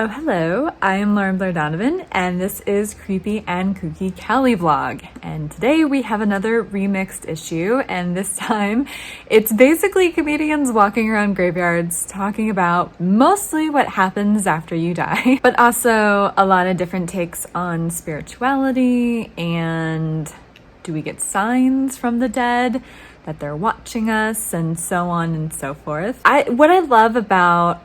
Oh, hello, I am Lauren Blair Donovan, and this is Creepy and Kooky Cali vlog. And today we have another remixed issue, and this time it's basically comedians walking around graveyards talking about mostly what happens after you die, but also a lot of different takes on spirituality and do we get signs from the dead that they're watching us, and so on and so forth. What I love about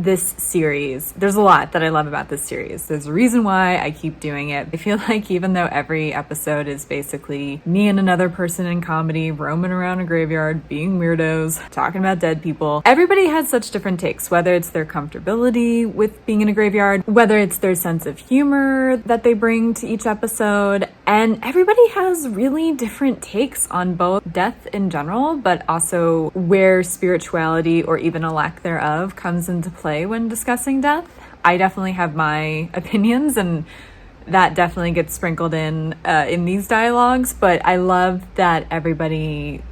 this series, there's a lot that I love about this series. There's a reason why I keep doing it. I feel like even though every episode is basically me and another person in comedy roaming around a graveyard, being weirdos, talking about dead people, everybody has such different takes, whether it's their comfortability with being in a graveyard, whether it's their sense of humor that they bring to each episode, and everybody has really different takes on both death in general, but also where spirituality, or even a lack thereof, comes into play when discussing death. I definitely have my opinions, and that definitely gets sprinkled in these dialogues, but I love that everybody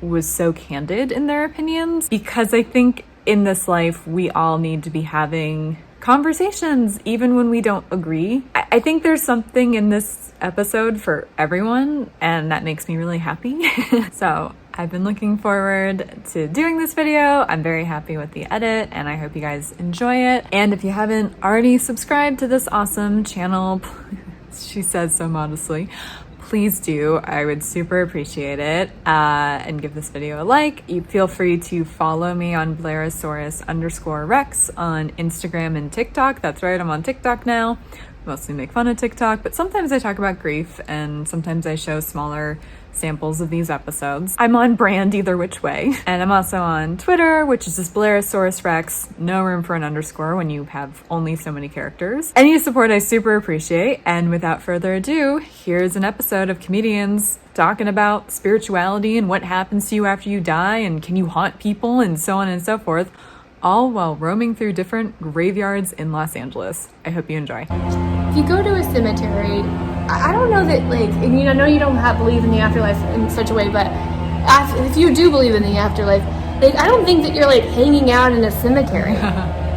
was so candid in their opinions, because I think in this life we all need to be having conversations even when we don't agree. I think there's something in this episode for everyone, and that makes me really happy. So I've been looking forward to doing this video. I'm very happy with the edit, and I hope you guys enjoy it. And if you haven't already subscribed to this awesome channel, she says so modestly, please do. I would super appreciate it. And give this video a like. You feel free to follow me on Blairosaurus_Rex on Instagram and TikTok. That's right, I'm on TikTok now. Mostly make fun of TikTok, but sometimes I talk about grief, and sometimes I show smaller samples of these episodes. I'm on brand either which way. And I'm also on Twitter, which is just Blairosaurus_Rex. No room for an underscore when you have only so many characters. Any support I super appreciate. And without further ado, here's an episode of comedians talking about spirituality and what happens to you after you die, and can you haunt people, and so on and so forth, all while roaming through different graveyards in Los Angeles. I hope you enjoy. If you go to a cemetery, I don't know that, like, and I know you don't believe in the afterlife in such a way, but if you do believe in the afterlife, like, I don't think that you're, like, hanging out in a cemetery.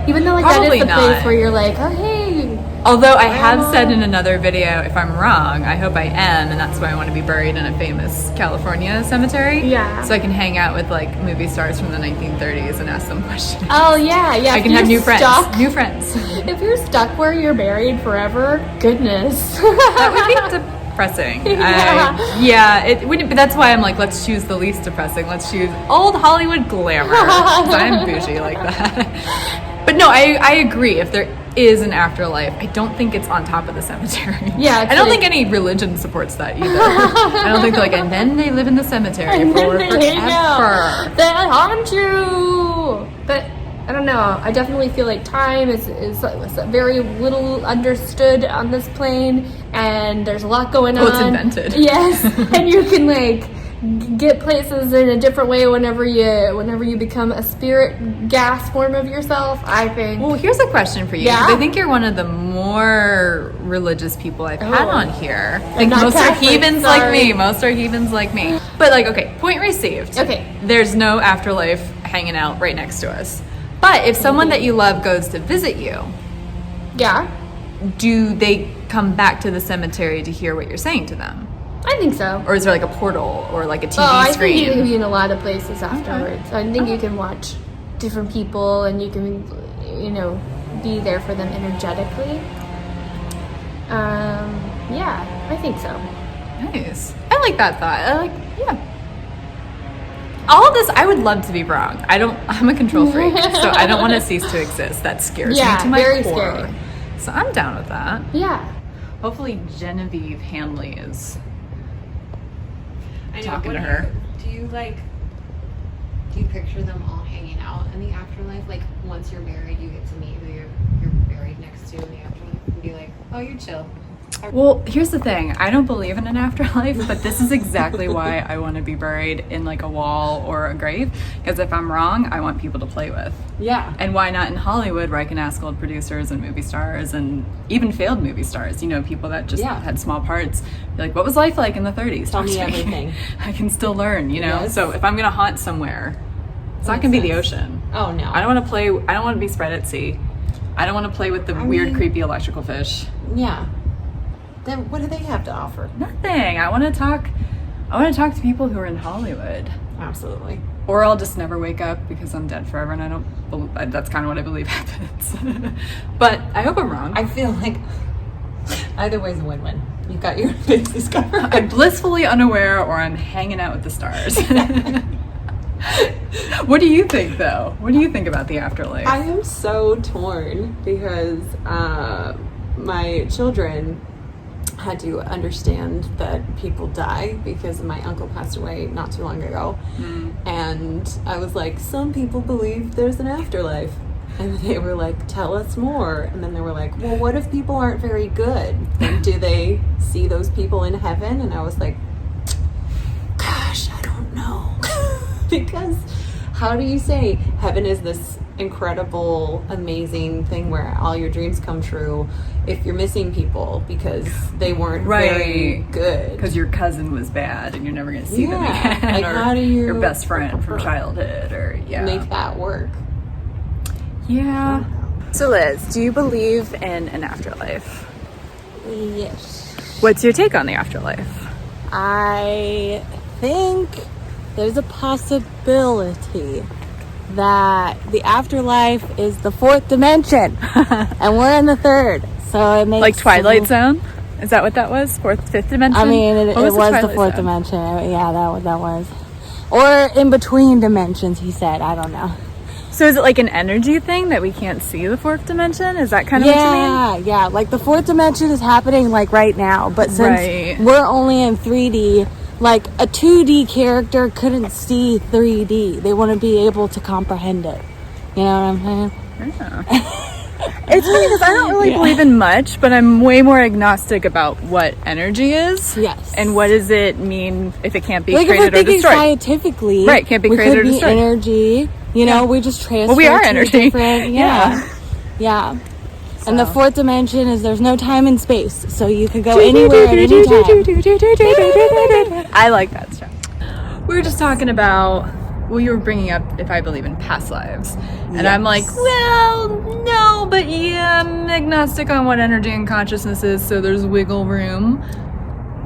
Even though, like, that is the place where you're like, oh, hey. Although I have said in another video, if I'm wrong, I hope I am, and that's why I want to be buried in a famous California cemetery. Yeah. So I can hang out with, like, movie stars from the 1930s and ask them questions. Oh, yeah, yeah. I can have new friends. New friends. If you're stuck where you're buried forever, goodness. That would be depressing. Yeah, it wouldn't, but that's why I'm like, let's choose the least depressing. Let's choose old Hollywood glamour. 'Cause I'm bougie like that. But no, I agree. If there is an afterlife, I don't think it's on top of the cemetery. Yeah, I don't think any religion supports that either. I don't think like, and then they live in the cemetery for forever. They haunt you. But I don't know. I definitely feel like time is very little understood on this plane, and there's a lot going on. Well, it's invented. Yes, and you can, like, get places in a different way whenever you become a spirit gas form of yourself, I think. Well, here's a question for you. Yeah? I think you're one of the more religious people I've had on here. I think not most Catholic, are heathens sorry. like me. Most are heathens like me. But, like, okay, point received. Okay. There's no afterlife hanging out right next to us. But if someone that you love goes to visit you, Yeah, do they come back to the cemetery to hear what you're saying to them? I think so. Or is there like a portal or like a TV I screen? think you can be in a lot of places afterwards. Okay. I think you can watch different people, and you can, be there for them energetically. Yeah, I think so. Nice. I like that thought. Yeah. All of this, I would love to be wrong. I'm a control freak, so I don't want to cease to exist. That scares me to my very core. scary. So I'm down with that. Yeah. Hopefully Genevieve Hanley is talking to What her. Do you picture them all hanging out in the afterlife? Like, once you're married, you get to meet who you're buried next to in the afterlife, and be like, oh, you're chill. Well, here's the thing. I don't believe in an afterlife, but this is exactly why I want to be buried in like a wall or a grave. Because if I'm wrong, I want people to play with. Yeah. And why not in Hollywood, where I can ask old producers and movie stars and even failed movie stars, people that just had small parts. Be like, what was life like in the 30s? Tell me everything. I can still learn, Yes. So if I'm going to haunt somewhere, it's not going to be the ocean. Oh, no. I don't want to be spread at sea. I don't want to play with the weird, creepy electrical fish. Yeah. Then what do they have to offer? Nothing. I want to talk to people who are in Hollywood. Absolutely. Or I'll just never wake up because I'm dead forever, and I don't. That's kind of what I believe happens. But I hope I'm wrong. I feel like either way's a win-win. You've got your bases covered. I'm blissfully unaware, or I'm hanging out with the stars. What do you think, though? What do you think about the afterlife? I am so torn because my children had to understand that people die because my uncle passed away not too long ago. And I was like, some people believe there's an afterlife. And they were like, tell us more. And then they were like, well, what if people aren't very good? And do they see those people in heaven? And I was like, gosh, I don't know. Because how do you say heaven is this incredible, amazing thing where all your dreams come true if you're missing people because they weren't very good? Because your cousin was bad and you're never going to see them again. Like, or how do you your best friend from childhood, or make that work? Yeah. So Liz, do you believe in an afterlife? Yes. What's your take on the afterlife? I think there's a possibility that the afterlife is the fourth dimension and we're in the third. So it makes like Twilight Zone? Is that what that was? Fifth dimension? I mean, it was the fourth dimension. Yeah, that was. Or in between dimensions, he said. I don't know. So is it like an energy thing that we can't see the fourth dimension? Is that kind of what you mean? Yeah. Like the fourth dimension is happening like right now, but since we're only in 3D, like a 2D character couldn't see 3D. They want to be able to comprehend it. You know what I'm saying? Yeah. It's funny because I don't really believe in much, but I'm way more agnostic about what energy is. Yes. And what does it mean if it can't be like created or destroyed? Scientifically, right, can't be created or destroyed. Energy. You know, we just transfer. Well, we are energy. Yeah. So. And the fourth dimension is there's no time and space, so you could go anywhere at any time. I like that stuff. We were just talking about. Well, you were bringing up if I believe in past lives. And I'm like, well, no, but yeah, I'm agnostic on what energy and consciousness is, so there's wiggle room.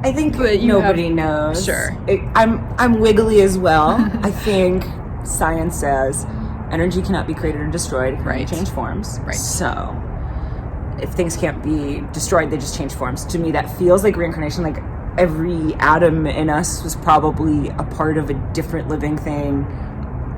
I think nobody knows. Sure. I'm wiggly as well. I think science says energy cannot be created or destroyed. It can only change forms. Right. So if things can't be destroyed, they just change forms. To me, that feels like reincarnation. Like every atom in us was probably a part of a different living thing.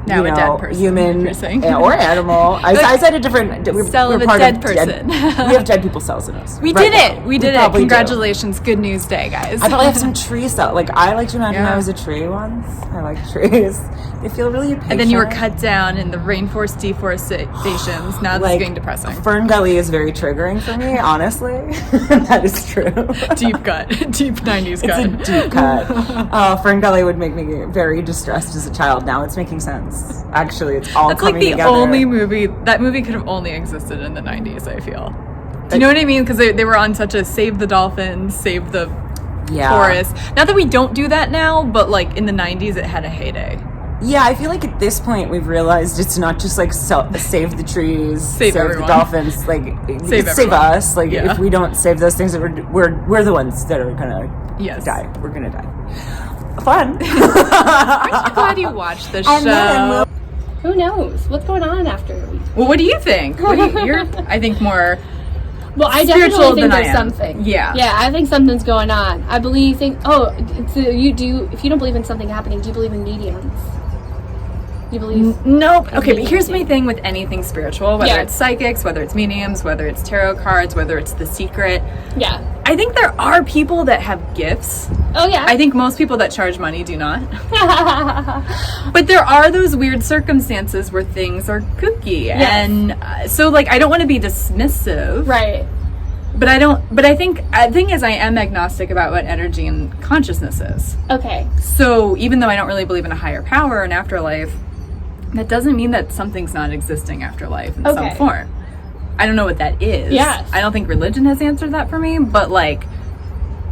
Now a dead person, human or animal. I said a different cell of a dead person. We have dead people cells in us. We did it. We did it. Congratulations. Good news day, guys. I probably have some tree cells. Like I like to imagine I was a tree once. I like trees. They feel really patient. And then you were cut down in the rainforest deforestations. Now this is getting depressing. Fern Gully is very triggering for me, honestly. That is true. Deep cut. Deep 90s cut. It's a deep cut. Fern Gully would make me very distressed as a child. Now it's making sense. Actually, it's all That's coming like the together. only movie. That movie could have only existed in the 90s, I feel. Do you know what I mean? Because they were on such a save the dolphins, save the forest. Not that we don't do that now, but like in the 90s it had a heyday. Yeah, I feel like at this point we've realized it's not just like save the trees, save the dolphins, like save us. Like if we don't save those things, we're the ones that are gonna die. We're gonna die. Fun. Aren't you glad you watched this show? Who knows what's going on after? Well, what do you think? You're, I think, more. Well, I definitely think there's something. Yeah, I think something's going on. I believe. So if you don't believe in something happening, do you believe in mediums? You believe? Nope. Okay, but here's my thing with anything spiritual, whether it's psychics, whether it's mediums, whether it's tarot cards, whether it's The Secret. Yeah. I think there are people that have gifts. Oh, yeah. I think most people that charge money do not. But there are those weird circumstances where things are kooky. Yes. And so, like, I don't want to be dismissive. Right. But I think the thing is I am agnostic about what energy and consciousness is. Okay. So even though I don't really believe in a higher power or an afterlife, that doesn't mean that something's not existing after life in some form. I don't know what that is. Yes. I don't think religion has answered that for me, but like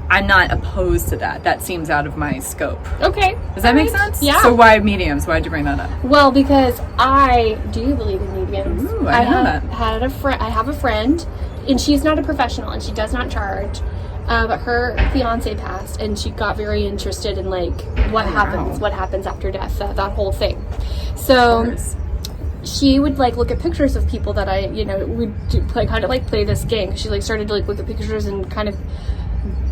I'm not opposed to that. That seems out of my scope. Okay. Does that make sense? Yeah. So why mediums? Why'd you bring that up? Well, because I do believe in mediums. Ooh, I know that. I have a friend, and she's not a professional, and she does not charge. But her fiance passed, and she got very interested in like what happens after death, that whole thing. So she would like look at pictures of people that I, would play this game. She like started to like look at pictures and kind of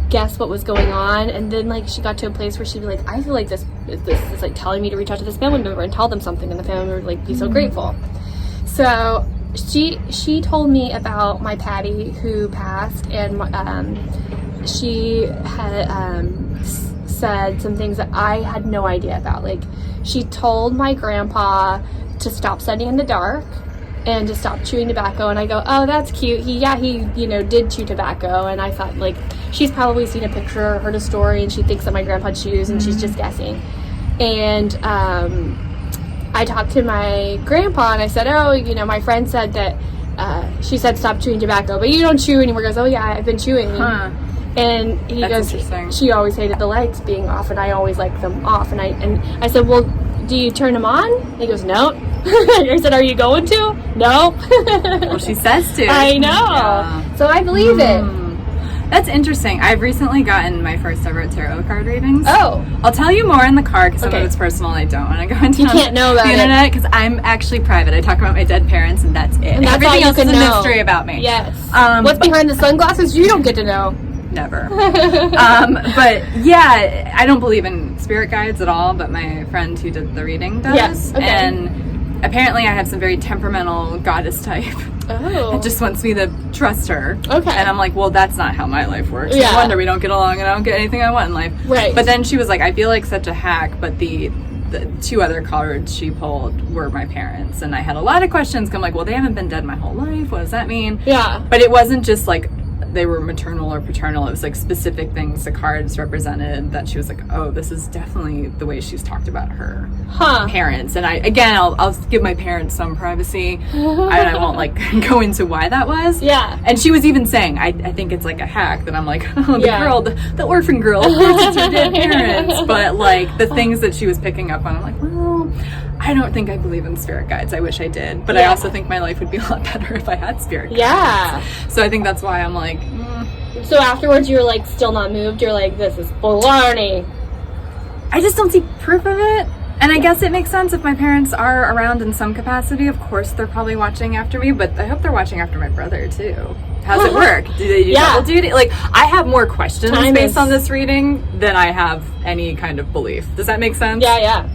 guess what was going on, and then like she got to a place where she'd be like, I feel like this is like telling me to reach out to this family member and tell them something, and the family member would like be so grateful. So she told me about my Patty who passed, and she had said some things that I had no idea about. Like, she told my grandpa to stop studying in the dark and to stop chewing tobacco, and I go, oh, that's cute. He did chew tobacco, and I thought like she's probably seen a picture or heard a story, and she thinks that my grandpa chews, and she's just guessing. And I talked to my grandpa, and I said, oh, my friend said that she said stop chewing tobacco, but you don't chew anymore. He goes, oh yeah, I've been chewing. And he goes, she always hated the lights being off, and I always liked them off. And I said, well, do you turn them on? And he goes, no. I said, are you going to? No. Well, she says to. I know. Yeah. So I believe it. That's interesting. I've recently gotten my first ever tarot card readings. Oh. I'll tell you more in the car because some of it's personal. I don't want to go into You can't know about the internet because I'm actually private. I talk about my dead parents, and that's it. And that's everything all else you is a can know. mystery about me. Yes. What's behind the sunglasses? You don't get to know. Never. But yeah, I don't believe in spirit guides at all, but my friend who did the reading does. Yes. Okay. And apparently I have some very temperamental goddess type. Oh. That just wants me to trust her. Okay. And I'm like, well, that's not how my life works. Yeah. No wonder we don't get along and I don't get anything I want in life. Right. But then she was like, I feel like such a hack, but the two other cards she pulled were my parents. And I had a lot of questions. I'm like, well, they haven't been dead my whole life. What does that mean? Yeah. But it wasn't just like they were maternal or paternal. It was like specific things the cards represented that she was like, oh, this is definitely the way she's talked about her parents. And I'll give my parents some privacy. I won't like go into why that was. Yeah. And she was even saying, I think it's like a hack that I'm like, oh, the orphan girl, of course it's her dead parents. But like the things that she was picking up on, I'm like, well, I don't think I believe in spirit guides. I wish I did. But I also think my life would be a lot better if I had spirit guides. Yeah. So I think that's why I'm like, So afterwards you were like still not moved? You're like, this is baloney. I just don't see proof of it. And I guess it makes sense if my parents are around in some capacity. Of course, they're probably watching after me, but I hope they're watching after my brother too. How's it work? Do they do double duty? Like, I have more questions based on this reading than I have any kind of belief. Does that make sense? Yeah.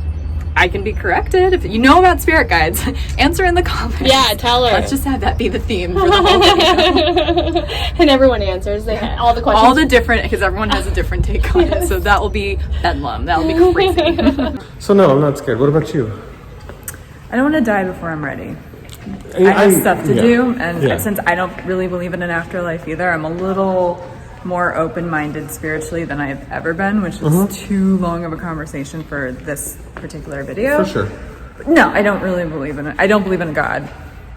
I can be corrected. If you know about spirit guides, answer in the comments. Yeah, tell her. Let's just have that be the theme for the whole video. And everyone answers. They all the questions. All the different, because everyone has a different take on it. So that will be bedlam. That will be crazy. So no, I'm not scared. What about you? I don't want to die before I'm ready. I have stuff to do, and since I don't really believe in an afterlife either, I'm a little more open-minded spiritually than I've ever been, which is too long of a conversation for this particular video. For sure. No, I don't really believe in it. I don't believe in God.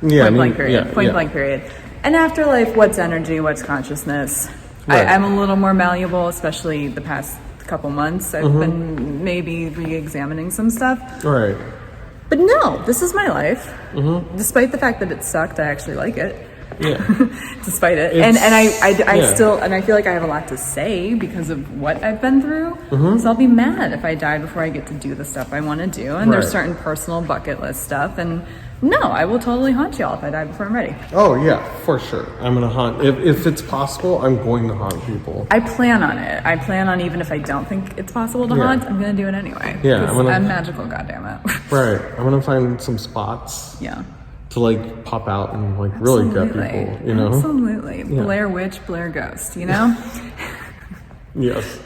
Yeah, Point blank period. Point blank period. And afterlife, what's energy, what's consciousness? Right. I'm a little more malleable, especially the past couple months. I've been maybe re-examining some stuff. All right. But no, this is my life. Despite the fact that it sucked, I actually like it. Yeah. Despite it. And I still, and I feel like I have a lot to say because of what I've been through. So I'll be mad if I die before I get to do the stuff I want to do. And there's certain personal bucket list stuff. And no, I will totally haunt y'all if I die before I'm ready. Oh yeah, for sure. I'm gonna haunt. If it's possible, I'm going to haunt people. I plan on it. I plan on, even if I don't think it's possible to haunt, I'm gonna do it anyway. Yeah, I'm magical, goddammit. Right. I'm gonna find some spots. Yeah. To like pop out and like really get people, you know? Absolutely. Yeah. Blair Witch, Blair Ghost, you know? Yes.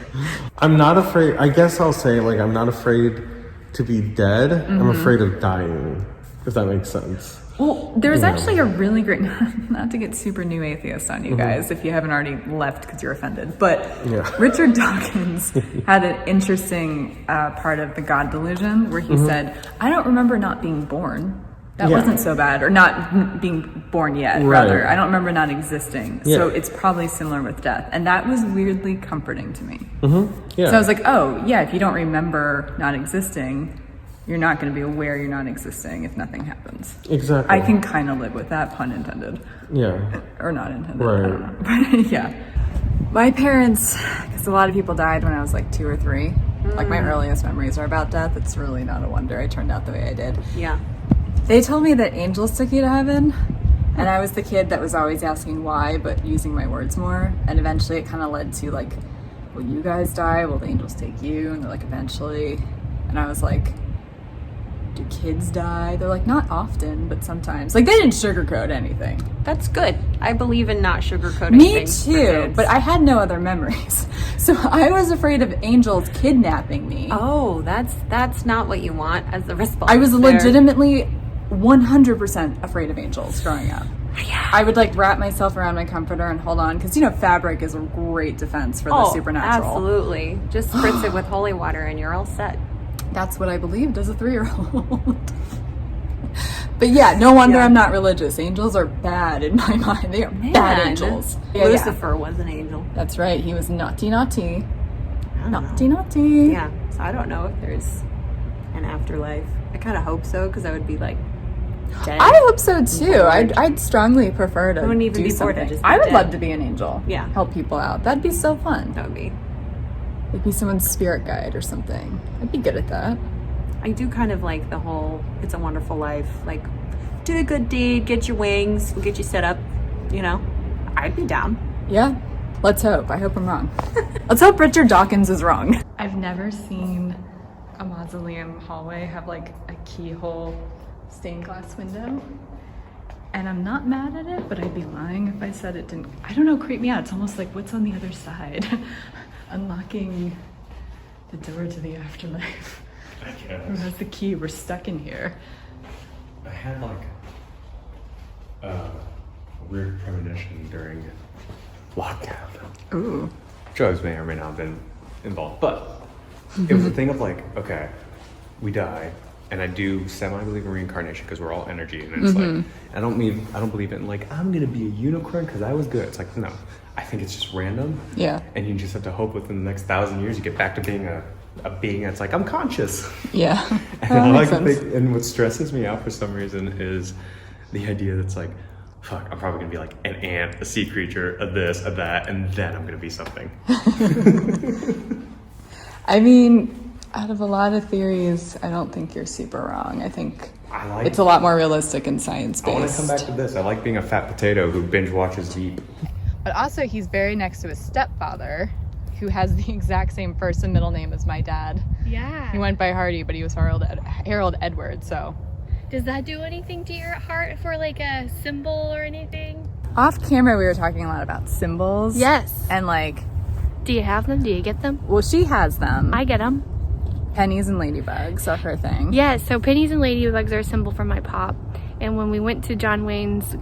I'm not afraid. I guess I'll say like I'm not afraid to be dead. I'm afraid of dying, if that makes sense. Well, there's actually a really great, not to get super new atheist on you guys if you haven't already left because you're offended, but Richard Dawkins had an interesting part of the God delusion where he said, I don't remember not being born. That wasn't so bad. Or not being born yet, rather. I don't remember not existing. Yeah. So it's probably similar with death. And that was weirdly comforting to me. Yeah. So I was like, oh, yeah, if you don't remember not existing, you're not going to be aware you're not existing if nothing happens. Exactly. I can kind of live with that, pun intended. Yeah. Or not intended. Right. I don't know. But yeah. My parents, because a lot of people died when I was like 2 or 3. Like my earliest memories are about death. It's really not a wonder I turned out the way I did. Yeah. They told me that angels took you to heaven, and I was the kid that was always asking why, but using my words more. And eventually it kind of led to like, will you guys die? Will the angels take you? And they're like, eventually. And I was like, do kids die? They're like, not often, but sometimes. Like, they didn't sugarcoat anything. That's good. I believe in not sugarcoating Me things for too, kids. but I had no other memories. So I was afraid of angels kidnapping me. Oh, that's not what you want as the response. I was there. legitimately 100% afraid of angels growing up. Yeah. I would like wrap myself around my comforter and hold on, because fabric is a great defense for the supernatural. Absolutely. Just spritz it with holy water and you're all set. That's what I believed as a 3-year-old. But yeah, no wonder I'm not religious. Angels are bad in my mind. They are bad angels. Lucifer was an angel. That's right. He was naughty. Naughty. Yeah. So I don't know if there's an afterlife. I kind of hope so, because I would be like dead. I hope so too. I'd strongly prefer to wouldn't even do be bored, something. I'd just be I would dead. love to be an angel. Yeah. Help people out. That'd be so fun. That would be. Like be someone's spirit guide or something. I'd be good at that. I do kind of like the whole It's a Wonderful Life. Like, do a good deed, get your wings, we'll get you set up, you know? I'd be down. Yeah. Let's hope. I hope I'm wrong. Let's hope Richard Dawkins is wrong. I've never seen a mausoleum hallway have like a keyhole stained glass window. And I'm not mad at it, but I'd be lying if I said it didn't. I don't know, creep me out. It's almost like what's on the other side? Unlocking the door to the afterlife. I guess. Who has the key? We're stuck in here. I had like a weird premonition during lockdown. Ooh. Drugs may or may not have been involved, but it was a thing of like, okay, we die, and I do semi-believe in reincarnation because we're all energy, and it's like, I don't believe in like, I'm gonna be a unicorn because I was good. It's like, no, I think it's just random. Yeah. And you just have to hope within the next 1,000 years you get back to being a being that's like, I'm conscious. Yeah. And I like to think, and what stresses me out for some reason is the idea that's like, fuck, I'm probably gonna be like an ant, a sea creature, a this, a that, and then I'm gonna be something. I mean, out of a lot of theories, I don't think you're super wrong. I think it's a lot more realistic and science-based. I want to come back to this. I like being a fat potato who binge watches Veep. But also, he's very next to his stepfather, who has the exact same first and middle name as my dad. Yeah. He went by Hardy, but he was Harold Edward, so. Does that do anything to your heart for like a symbol or anything? Off camera, we were talking a lot about symbols. Yes. And like, Do you have them? Do you get them? well, she has them. I get them. Pennies and ladybugs are her thing. Yes, so pennies and ladybugs are a symbol for my pop. And when we went to John Wayne's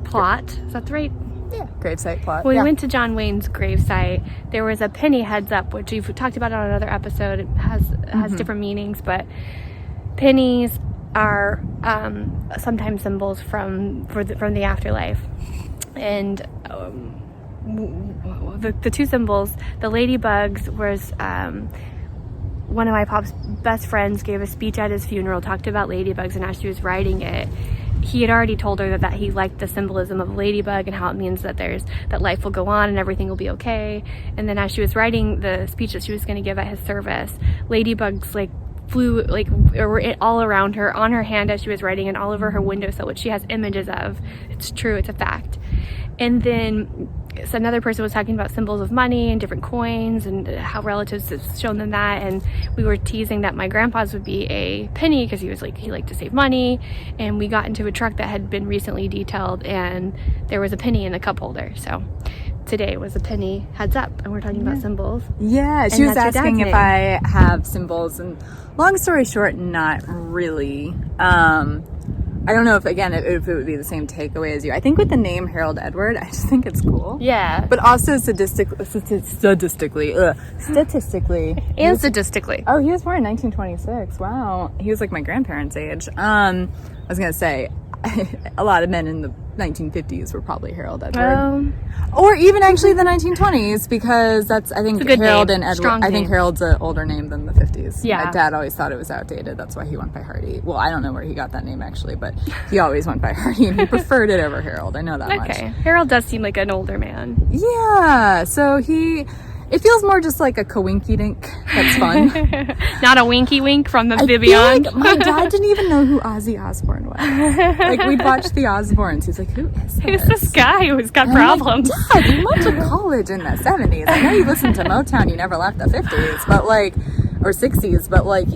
plot, is that the right? Yeah. Gravesite plot. When we yeah. went to John Wayne's gravesite, there was a penny heads up, which we've talked about on another episode. It has different meanings, but pennies are sometimes symbols from the afterlife. And the two symbols, the ladybugs was one of my pop's best friends gave a speech at his funeral, talked about ladybugs, and as she was writing it, he had already told her that he liked the symbolism of a ladybug and how it means that that life will go on and everything will be okay. And then as she was writing the speech that she was going to give at his service, ladybugs like flew were all around her, on her hand as she was writing, and all over her windowsill, which she has images of. It's true, it's a fact. And then so another person was talking about symbols of money and different coins and how relatives have shown them that, and we were teasing that my grandpa's would be a penny because he liked to save money, and we got into a truck that had been recently detailed and there was a penny in the cup holder. So today was a penny heads up, and we're talking about symbols. Yeah, she was asking if I have symbols, and long story short, not really. I don't know if it would be the same takeaway as you. I think with the name Harold Edward, I just think it's cool. Yeah. But also statistically. And statistically. Oh, he was born in 1926. Wow. He was like my grandparents' age. I was going to say, a lot of men in the 1950s were probably Harold Edward. Or even actually the 1920s, because I think Harold and Edward. Strong I think name. Harold's an older name than the 50s. Yeah. My dad always thought it was outdated. That's why he went by Hardy. Well, I don't know where he got that name actually, but he always went by Hardy, and he preferred it over Harold. I know that much. Okay. Harold does seem like an older man. Yeah. So it feels more just like a kawinky dink. That's fun. Not a winky wink from the I feel Beyond. like my dad didn't even know who Ozzy Osbourne was. Like, we'd watch the Osbournes. He's like, who is this? Who's this guy who's got And I'm problems? like, Dad, you went to college in the 70s. I know you listened to Motown. You never left the 50s, but like, or 60s, but like,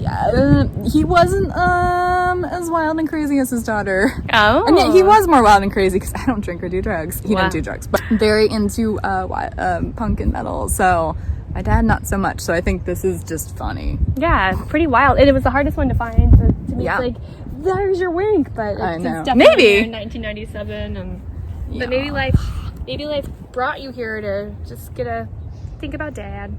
he wasn't as wild and crazy as his daughter. Oh. I mean, he was more wild and crazy because I don't drink or do drugs. He didn't do drugs, but very into punk and metal. So my dad, not so much. So I think this is just funny. Yeah, pretty wild. And it was the hardest one to find. To me, Yeah. it's like, there's your wink, but I it's know. definitely Maybe. here in 1997. Yeah. But maybe life brought you here to just think about Dad.